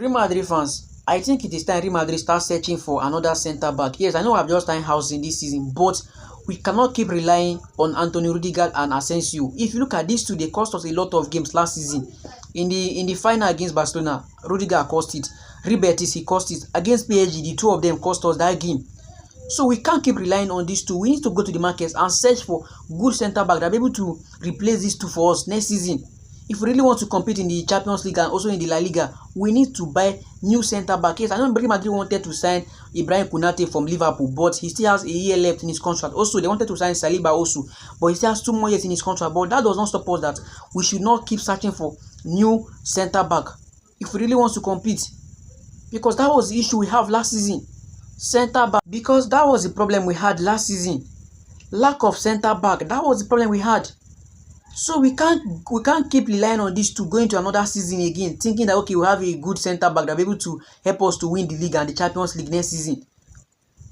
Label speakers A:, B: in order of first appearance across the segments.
A: Real Madrid fans, I think it is time Real Madrid start searching for another centre back. Yes, I know I've just signed housing this season, but we cannot keep relying on Antonio Rudiger and Asensio. If you look at these two, they cost us a lot of games last season. In the final against Barcelona, Rudiger cost it. Real Betis, he cost it. Against PSG, the two of them cost us that game. So we can't keep relying on these two. We need to go to the markets and search for good centre back that will be able to replace these two for us next season. If we really want to compete in the Champions League and also in the La Liga, we need to buy new centre back. Yes, I know Real Madrid wanted to sign Ibrahim Konate from Liverpool, but he still has a year left in his contract. Also, they wanted to sign Saliba also, but he still has 2 more years in his contract. But that does not stop us that we should not keep searching for new centre back if we really want to compete. Because that was the issue we have last season. Centre back, because that was the problem we had last season. Lack of centre back, that was the problem we had. So we can't keep relying on these two going to another season again, thinking that okay, we have a good centre back that will be able to help us to win the league and the Champions League next season.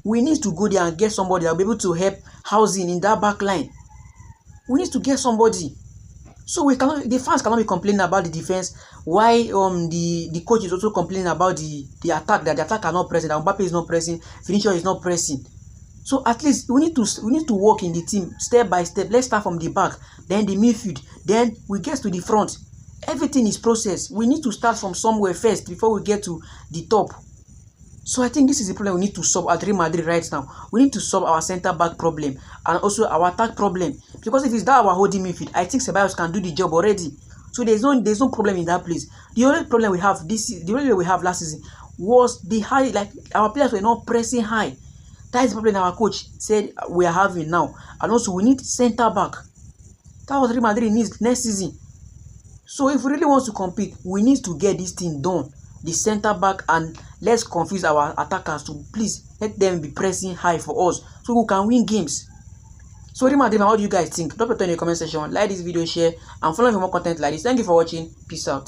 A: We need to go there and get somebody that will be able to help housing in that back line. We need to get somebody. So the fans cannot be complaining about the defense. Why the coach is also complaining about the attack, that the attack are not pressing, that Mbappe is not pressing, Vinicius is not pressing. So at least we need to work in the team step by step. Let's start from the back, then the midfield, then we get to the front. Everything is process. We need to start from somewhere first before we get to the top. So I think this is the problem we need to solve at Real Madrid right now. We need to solve our centre back problem and also our attack problem. Because if it's that our holding midfield, I think Ceballos can do the job already. So there's no problem in that place. The only problem we have the only way we have last season was the high, like our players were not pressing high. That is the problem our coach said we are having now. And also we need centre back. That was Real Madrid needs next season. So if we really want to compete, we need to get this thing done. The centre back, and let's confuse our attackers to please let them be pressing high for us so we can win games. So Real Madrid, how do you guys think? Drop it in the comment section, like this video, share, and follow me for more content like this. Thank you for watching. Peace out.